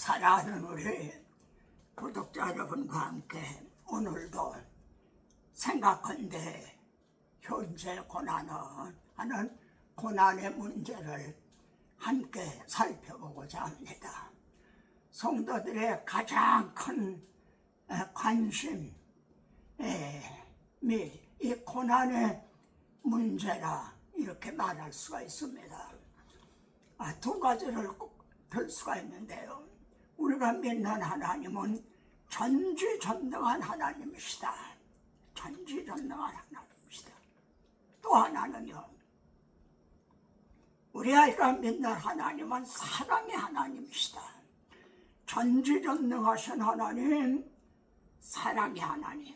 사랑하는 우리 구독자 여러분과 함께 오늘도 생각한데 현재 고난은 하는 고난의 문제를 함께 살펴보고자 합니다. 성도들의 가장 큰 관심이 이 고난의 문제라 이렇게 말할 수가 있습니다. 두 가지를 꼭 들 수가 있는데요. 우리가 믿는 하나님은 전지전능한 하나님이시다. 전지전능한 하나님이시다. 또 하나는요, 우리 아이가 믿는 하나님은 사랑의 하나님이시다. 전지전능하신 하나님, 사랑의 하나님.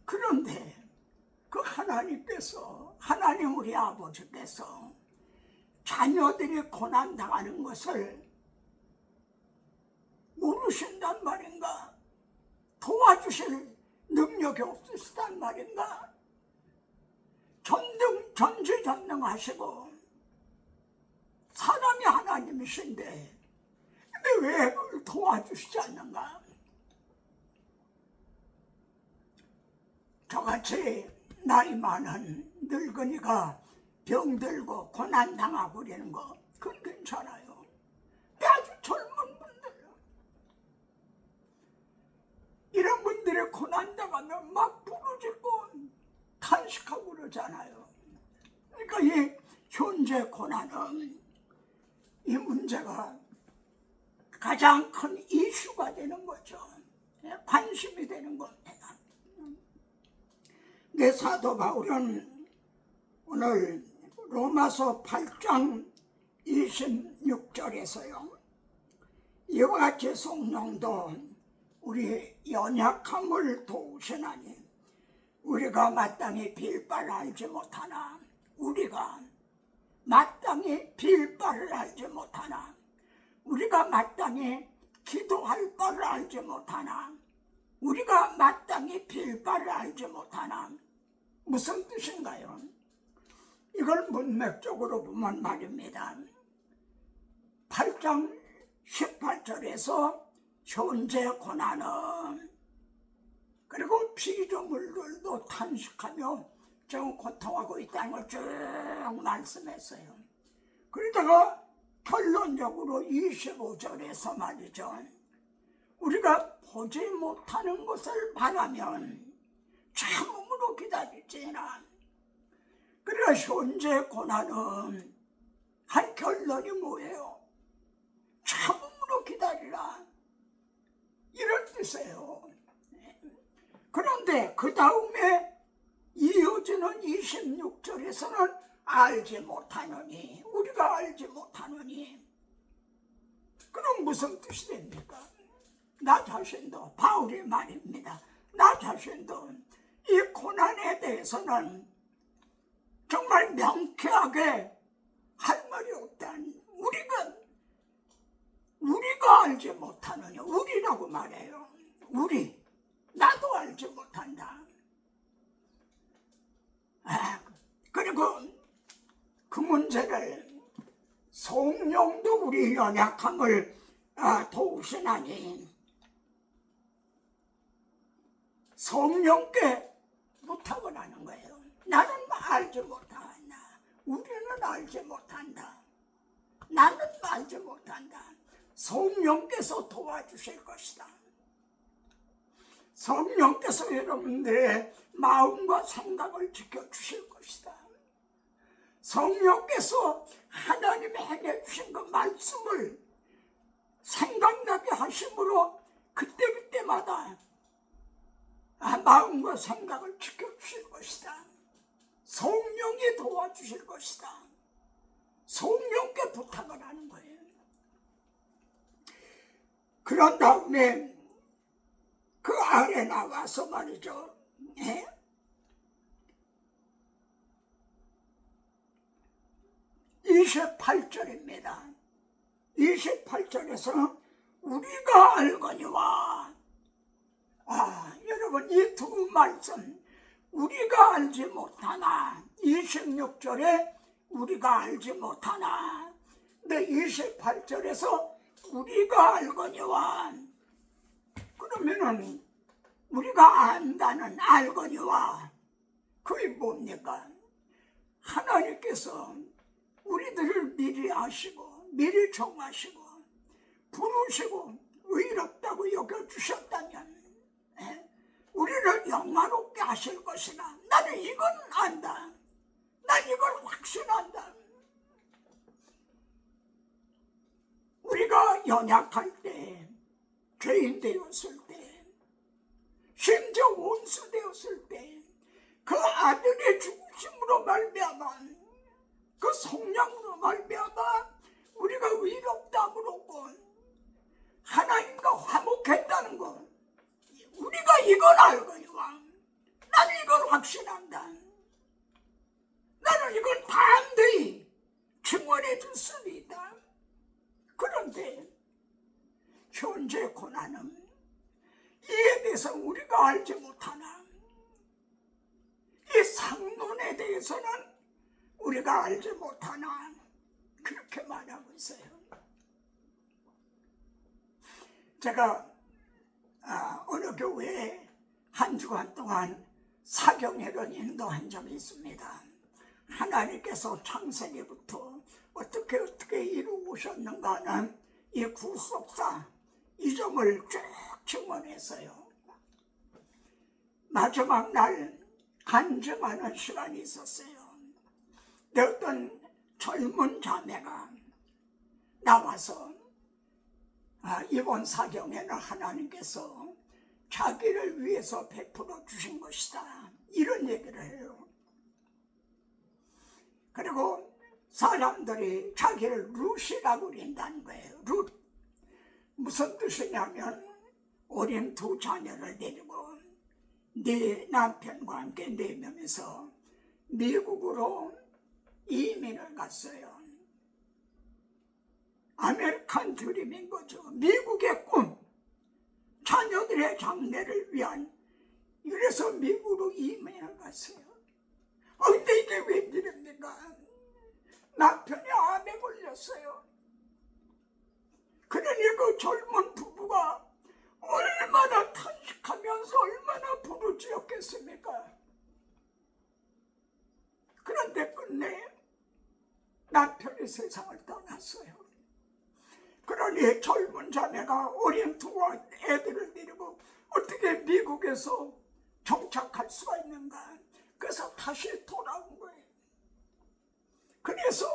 그런데 그 하나님께서, 하나님 우리 아버지께서 자녀들이 고난당하는 것을 모르신단 말인가? 도와주실 능력이 없으시단 말인가? 전지전능하시고 사랑의 하나님이신데 왜 그걸 도와주시지 않는가? 저같이 나이 많은 늙은이가 병들고 고난당하고 그러는 거 그건 괜찮아요. 아주 젊은 분들 이런 분들이 고난당하면 막 부르짖고 탄식하고 그러잖아요. 그러니까 이 현재 고난은 이 문제가 가장 큰 이슈가 되는 거죠. 관심이 되는 겁니다. 내 사도 바울은 오늘 로마서 8장 26절에서요. 이와 같이 성령도 우리 연약함을 도우시나니 우리가 마땅히 빌 바를 알지 못하나 우리가 마땅히 빌 바를 알지 못하나 우리가 마땅히 기도할 바를 알지 못하나 우리가 마땅히 빌 바를 알지 못하나 무슨 뜻인가요? 이걸 문맥적으로 보면 말입니다. 8장 18절에서 현재 고난은 그리고 피조물들도 탄식하며 좀 고통하고 있다는 걸 쭉 말씀했어요. 그러다가 결론적으로 25절에서 말이죠. 우리가 보지 못하는 것을 바라면 참음으로 기다릴지나. 그러나 현재 고난은 한 결론이 뭐예요? 참음으로 기다리라. 이런 뜻이에요. 그런데 그 다음에 이어지는 26절에서는 알지 못하느니 우리가 알지 못하느니 그럼 무슨 뜻이 됩니까? 나 자신도 바울의 말입니다. 나 자신도 이 고난에 대해서는 정말 명쾌하게 할 말이 없다. 우리가 알지 못하느냐. 우리라고 말해요. 나도 알지 못한다. 그리고 그 문제를 성령도 우리 연약함을 도우시나니 성령께 부탁을 하는 거예요. 나는 알지 못한다. 우리는 알지 못한다. 나는 알지 못한다. 성령께서 도와주실 것이다. 성령께서 여러분들의 마음과 생각을 지켜주실 것이다. 성령께서 하나님이 행해주신 그 말씀을 생각나게 하심으로 그때마다 마음과 생각을 지켜주실 것이다. 성령이 도와주실 것이다. 성령께 부탁을 하는 거예요. 그런 다음에 그 아래 나와서 말이죠. 28절입니다. 28절에서는 우리가 알거니와 여러분 이 두 말씀 우리가 알지 못하나 26절에 우리가 알지 못하나 근데 28절에서 우리가 알거니와, 그러면은 우리가 안다는 알거니와 그게 뭡니까? 하나님께서 우리들을 미리 아시고 미리 정하시고 부르시고 의롭다고 여겨주셨다면 우리를 영화롭게 하실 것이라. 나는 이건 안다. 난 이걸 확신한다. 우리가 연약할 때, 죄인 되었을 때, 심지어 원수 되었을 때, 그 아들의 죽으심으로 말미암아, 그 성령으로 말미암아 우리가 의롭다므로고 하나님과 화목했다는 것, 우리가 이걸 알거니와 나는 이걸 확신한다. 나는 이걸 담대히 증언해 줄 수 있다. 그런데 현재 고난은 이에 대해서 우리가 알지 못하나, 이 상론에 대해서는 우리가 알지 못하나, 그렇게 말하고 있어요. 제가 어느 교회에 한 주간 동안 사경회를 인도한 적이 있습니다. 하나님께서 창세기부터 어떻게 이루오셨는가 하는 이 구속사 이 점을 쭉 증언했어요. 마지막 날 간증하는 시간이 있었어요. 어떤 젊은 자매가 나와서 이번 사경에는 하나님께서 자기를 위해서 베풀어 주신 것이다, 이런 얘기를 해요. 그리고 사람들이 자기를 룻이라고 그린다는 거예요. 룻. 무슨 뜻이냐면 어린 두 자녀를 데리고 네 남편과 함께 4명이서 미국으로 이민을 갔어요. 아메리칸 드림인 거죠. 미국의 꿈, 자녀들의 장래를 위한. 이래서 미국으로 이민을 갔어요. 근데 이게 웬일입니까? 남편이 암에 걸렸어요. 그러니 그 젊은 부부가 얼마나 탄식하면서 얼마나 부르짖었겠습니까? 그런데 끝내 남편이 세상을 떠났어요. 그러니 젊은 자매가 어린 두 애들을 데리고 어떻게 미국에서 정착할 수가 있는가? 그래서 다시 돌아온 거예요. 그래서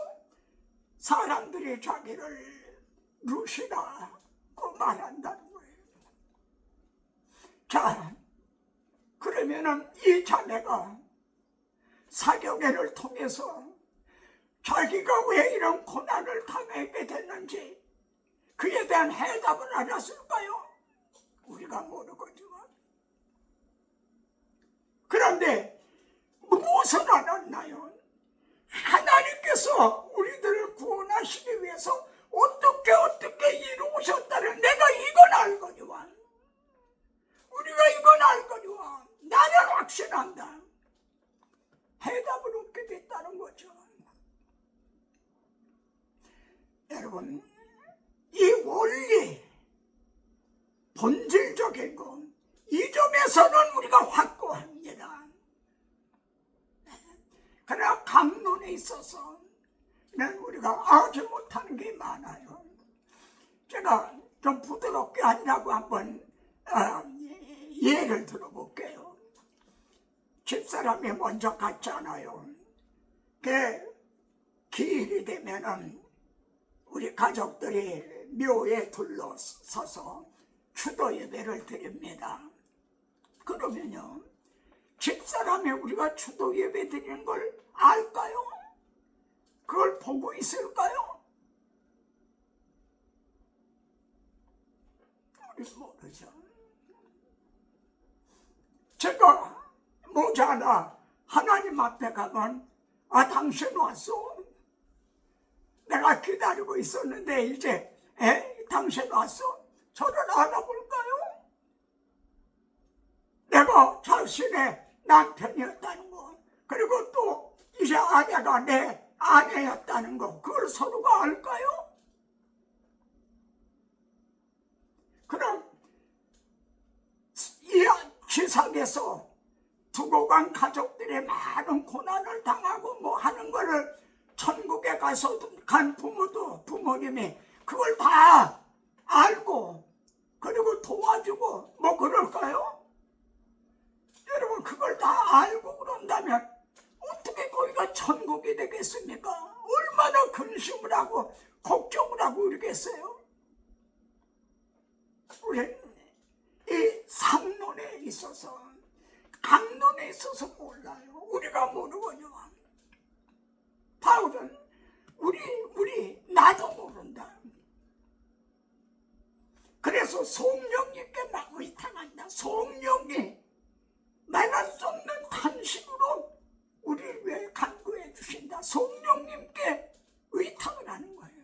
사람들이 자기를 룻이라고 말한다는 거예요. 자, 그러면은 이 자매가 사경회를 통해서 자기가 왜 이런 고난을 당하게 됐는지 그에 대한 해답을 알았을까요? 우리가 모르거든요. 그런데 무엇을 알았나요? 하나님께서 우리들을 구원하시기 위해서 어떻게 이루셨다는, 내가 이건 알거니와, 우리가 이건 알거니와, 나는 확신한다. 해답을 얻게 됐다는 거죠. 여러분, 이 원리, 본질적인 것, 이 점에서는 우리가 확고합니다. 그러나 강론에 있어서는 우리가 알지 못하는 게 많아요. 제가 좀 부드럽게 하려고 한번 예를 들어볼게요. 집사람이 먼저 갔잖아요. 그 기일이 되면은 우리 가족들이 묘에 둘러서서 추도 예배를 드립니다. 그러면요, 집사람이 우리가 추도 예배 드리는 걸 알까요? 그걸 보고 있을까요? 우리 모르죠. 제가 모자라 하나님 앞에 가면 당신 왔어? 내가 기다리고 있었는데 이제 당신 왔어? 저를 알아볼까요? 내가 자신의 남편이었다는 거, 그리고 또 이제 아내가 내 아내였다는 거, 그걸 서로가 알까요? 속에서 두고 간 가족들의 많은 고난을 당하고 뭐 하는 거를 천국에 가서 간 부모도 부모님이 그걸 다 알고 그리고 도와주고 뭐 그럴까요? 여러분 그걸 다 알고 그런다면 어떻게 거기가 천국이 되겠습니까? 얼마나 근심을 하고 걱정을 하고 그러겠어요? 우리는 이 상론에 있어서 강론에 있어서 몰라요. 우리가 모르거든요. 바울은 우리 나도 모른다. 그래서 성령님께 막 의탁한다. 성령이 말할 수 없는 탄식으로 우리를 위해 간구해 주신다. 성령님께 의탁을 하는 거예요.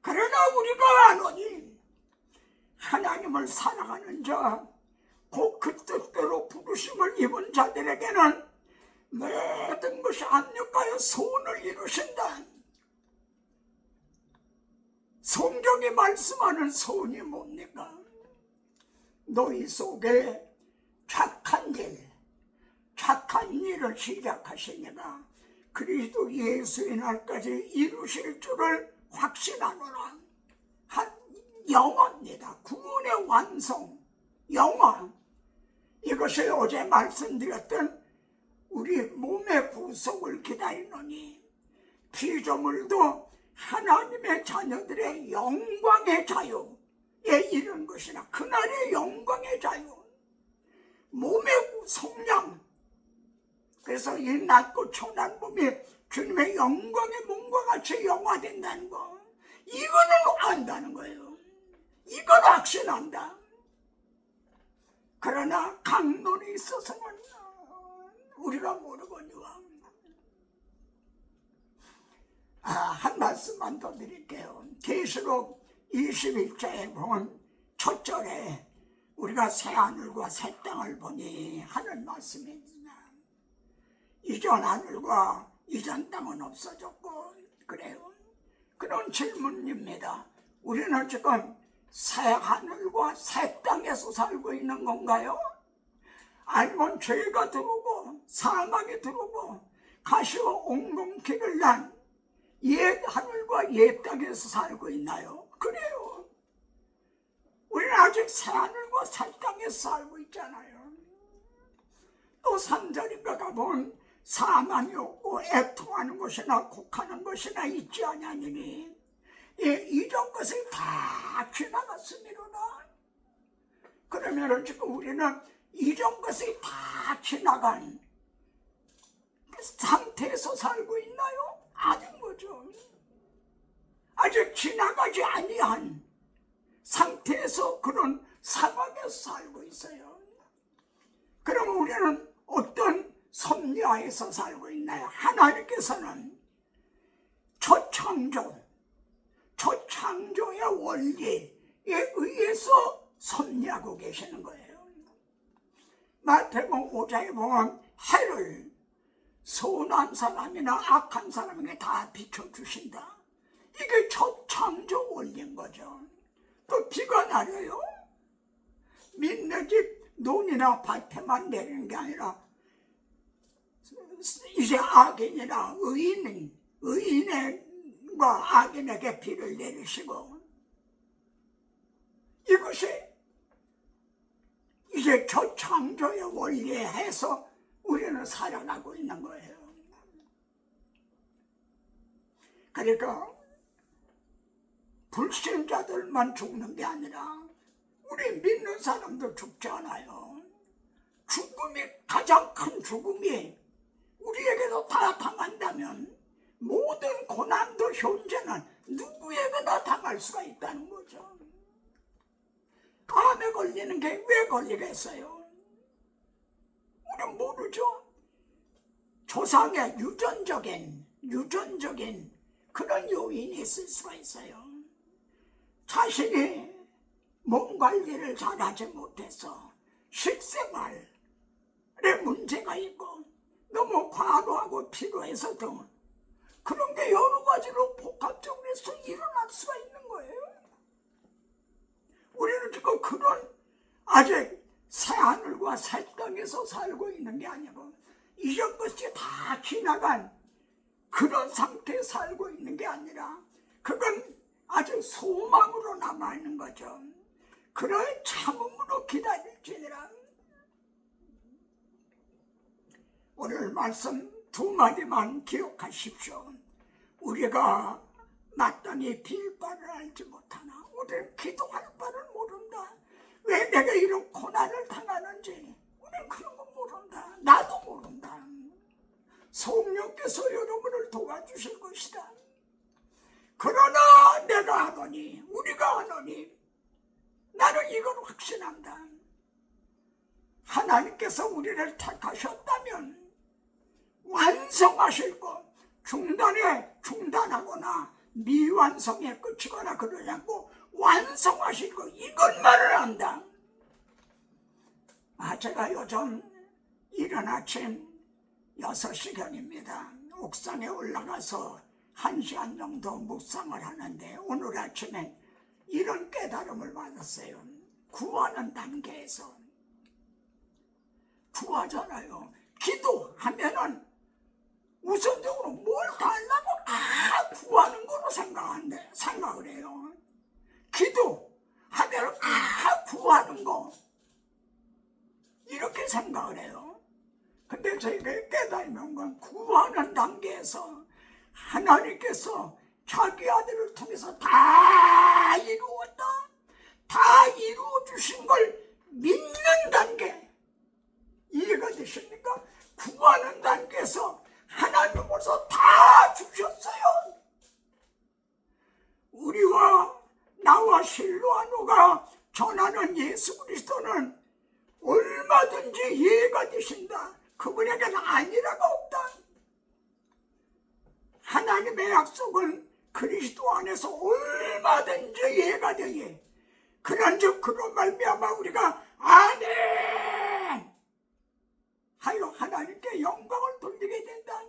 그러나 우리가 아노니 하나님을 사랑하는 자, 곧 그 뜻대로 부르심을 입은 자들에게는 모든 것이 합력하여 소원을 이루신다. 성경이 말씀하는 소원이 뭡니까? 너희 속에 착한 일을 시작하시니까 그리스도 예수의 날까지 이루실 줄을 확신하노라. 한 영원입니다. 구원의 완성, 영원. 이것이 어제 말씀드렸던 우리 몸의 구속을 기다리노니 피조물도 하나님의 자녀들의 영광의 자유에 이른 것이라. 그날의 영광의 자유, 몸의 속량. 그래서 이 낮고 초난 몸이 주님의 영광의 몸과 같이 영화된다는 거, 이거는 안다는 거예요. 이걸 확신한다. 그러나 강론에 있어서는 우리가 모르거니와. 한 말씀만 더 드릴게요. 계시록 21장에 보면 첫 절에 우리가 새 하늘과 새 땅을 보니 하는 말씀입니다. 이전 하늘과 이전 땅은 없어졌고 그래요. 그런 질문입니다. 우리는 지금 새 하늘과 새 땅에서 살고 있는 건가요? 아니면 죄가 들어오고 사망이 들어오고 가시와 옹공기를 난 옛 하늘과 옛 땅에서 살고 있나요? 그래요. 우리는 아직 새 하늘과 새 땅에서 살고 있잖아요. 또 3절인가 가보면 사망이 없고 애통하는 것이나 곡하는 것이나 있지 아니하니 이런 것을 다 지나갔습니다. 그러면 지금 우리는 이런 것이 다 지나간 상태에서 살고 있나요? 아닌 거죠. 아직 지나가지 아니한 상태에서 그런 상황에서 살고 있어요. 그러면 우리는 어떤 섭리하에서 살고 있나요? 하나님께서는 초창조의 원리에 의해서 섭리하고 계시는 거예요. 마태복음 5장에 보면 해를 선한 사람이나 악한 사람에게 다 비춰주신다. 이게 초창조 원리인 거죠. 또 비가 내려요. 민네 집 논이나 밭에만 내리는 게 아니라 이제 악인이나 의인과 악인에게 비를 내리시고, 이것이 이제 초창조의 원리에 해서 우리는 살아가고 있는 거예요. 그러니까 불신자들만 죽는 게 아니라 우리 믿는 사람도 죽지 않아요. 죽음이, 가장 큰 죽음이 우리에게도 다 당한다면 모든 고난도 현재는 누구에게나 당할 수가 있다는 거죠. 암에 걸리는 게 왜 걸리겠어요? 우리는 모르죠. 조상의 유전적인 그런 요인이 있을 수가 있어요. 자신이 몸 관리를 잘하지 못해서 식생활에 문제가 있고 너무 과로하고 피로해서 등 그런 게 여러 가지로 복합적으로 해서 일어날 수가 있는 거예요. 우리는 지금 그런 아직 새하늘과 새 땅에서 살고 있는 게 아니고 이전 것이 다 지나간 그런 상태에 살고 있는 게 아니라 그건 아주 소망으로 남아있는 거죠. 그럴 참음으로 기다릴지니라. 오늘 말씀 두 마디만 기억하십시오. 우리가 마땅히 빌 바를 알지 못하나 우리는 기도할 바를 모른다. 왜 내가 이런 고난을 당하는지 우리는 그런 거 모른다. 나도 모른다. 성령께서 여러분을 도와주실 것이다. 그러나 내가 하노니 우리가 하노니 나는 이걸 확신한다. 하나님께서 우리를 택하셨다면 완성하실 것, 중단하거나 미완성에 끝이거나 그러지 않고 완성하실 것, 이것만을 안다. 제가 요즘 이른 아침 6시경입니다. 옥상에 올라가서 1시간 정도 묵상을 하는데 오늘 아침에 이런 깨달음을 받았어요. 구하는 단계에서 구하잖아요. 기도하면은 우선적으로 뭘 달라고 구하는 거로 생각을 해요. 기도하면 구하는 거 이렇게 생각을 해요. 근데 저희가 깨달은 건 구하는 단계에서 하나님께서 자기 아들을 통해서 다 이루었다. 다 이루어 주신 걸 믿는 단계. 이해가 되십니까? 구하는 단계에서 하나님으로서 다 주셨어요. 우리와 나와 실로아노가 전하는 예수 그리스도는 얼마든지 이해가 되신다. 그분에게는 아니라가 없다. 하나님의 약속은 그리스도 안에서 얼마든지 이해가 되니 그런즉 그런 말미암아 우리가 아멘 하여 하나님께 영광을 돌리게 된다.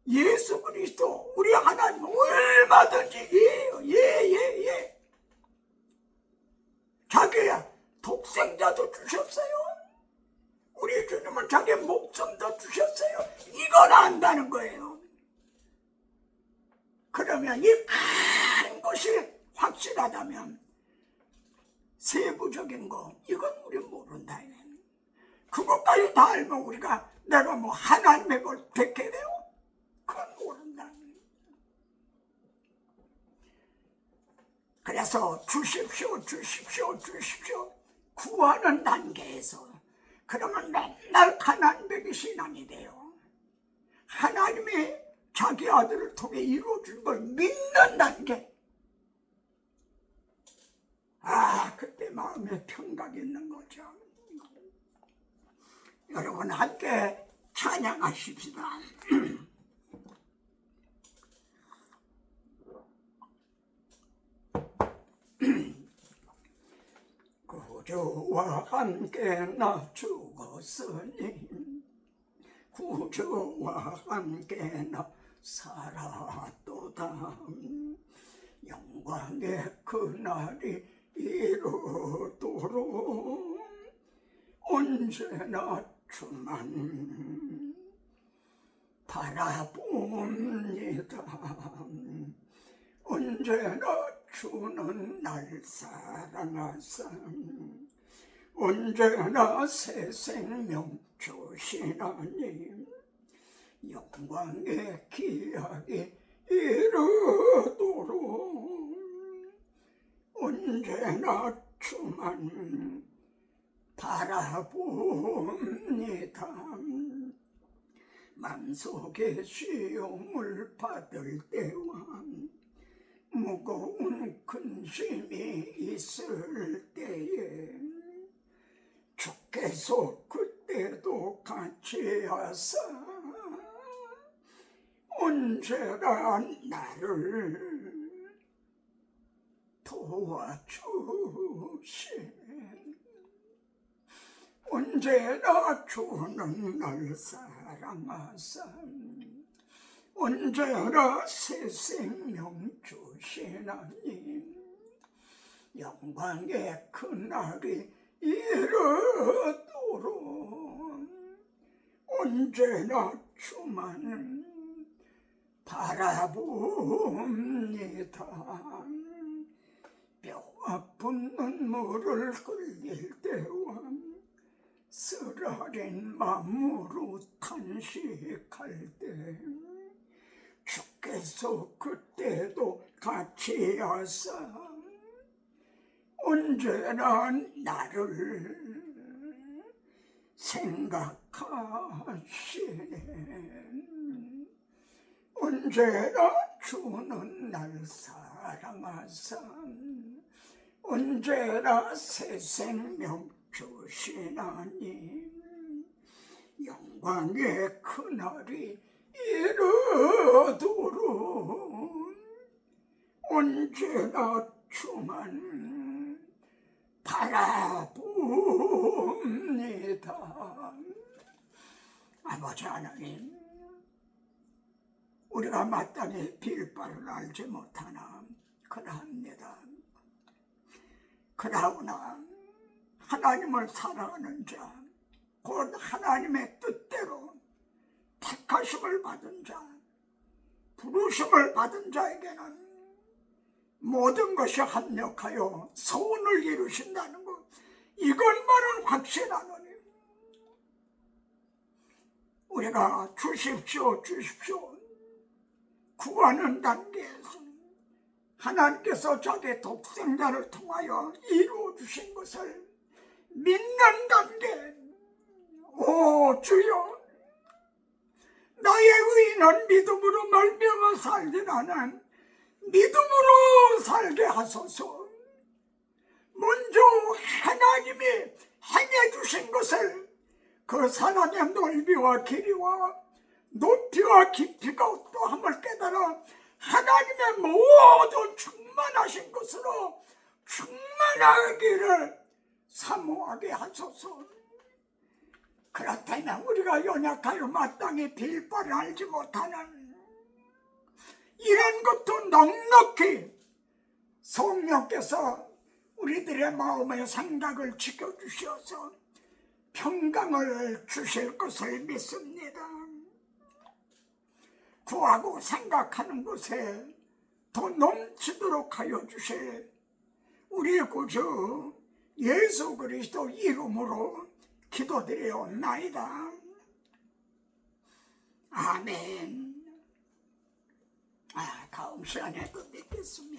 예수 그리스도 우리 하나님 얼마든지 이해해요. 예. 자기야 독생자도 주셨어요. 우리 주님은 자기 목숨도 주셨어요. 이걸 안다는 거예요. 그러면 이 큰 것이 확실하다면 세부적인 거 이건 우리 모른다. 그것까지 다 알면 우리가 내가 뭐 하나님의 걸 뵙게 돼요? 그건 모른다. 그래서 주십시오 구하는 단계에서 그러면 맨날 가난백의 신앙이 돼요. 하나님이 자기 아들을 통해 이루어준 걸 믿는 단계. 그때 마음에 평강이 있는 거죠. 여러분 함께 찬양하십시다. 구주와 함께 나 죽었으니 구주와 함께 나 살았도다. 영광의 그날이 이루도록 언제나 주만 바라봅니다. 언제나 주는 날 사랑하사 언제나 새 생명 주시나니 영광의 기약이 이르도록 언제나 주만 바라봅니다. 맘속에 시험을 받을 때와 무거운 근심이 있을 때에 주께서 그때도 같이 하사 언제나 나를 도와주시네. 언제나 주는 날 사랑하사 언제나 새 생명 주시나니 영광의 그날이 이르도록 언제나 주만 바라봅니다. 뼈 아픈 눈물을 흘릴 때와 쓰라린 마음으로 탄식할 때 주께서 그때도 같이 하사 언제나 나를 생각하시네. 언제나 주는 날 사랑하사 언제나 새 생명 주시나니 영광의 그날이 이르도록 언제나 주만 바라봅니다. 아버지 하나님, 우리가 마땅히 빌 바를 알지 못하나 그러합니다. 그러나 하나님을 사랑하는 자, 곧 하나님의 뜻대로 택하심을 받은 자, 부르심을 받은 자에게는 모든 것이 합력하여 소원을 이루신다는 것, 이것만은 확신하노니 우리가 주십시오 주십시오 구하는 단계에서 하나님께서 자기 독생자를 통하여 이루어 주신 것을 믿는 단계, 오 주여, 나의 의인은 믿음으로 말미암아 살리라는 믿음으로 살게 하소서. 먼저 하나님이 행해 주신 것을 그 사랑의 넓이와 길이와 높이와 깊이가 어떠함을 깨달아 하나님의 모든 충만하신 것으로 충만하기를 사모하게 하소서. 그렇다면 우리가 연약하여 마땅히 빌 바를 알지 못하는 이런 것도 넉넉히 성령께서 우리들의 마음의 생각을 지켜주셔서 평강을 주실 것을 믿습니다. 구하고 생각하는 것에 더 넘치도록 하여 주실 우리 구주 예수 그리스도 이름으로 기도드리옵나이다. 아멘. 다음 시간에 또 뵙겠습니다.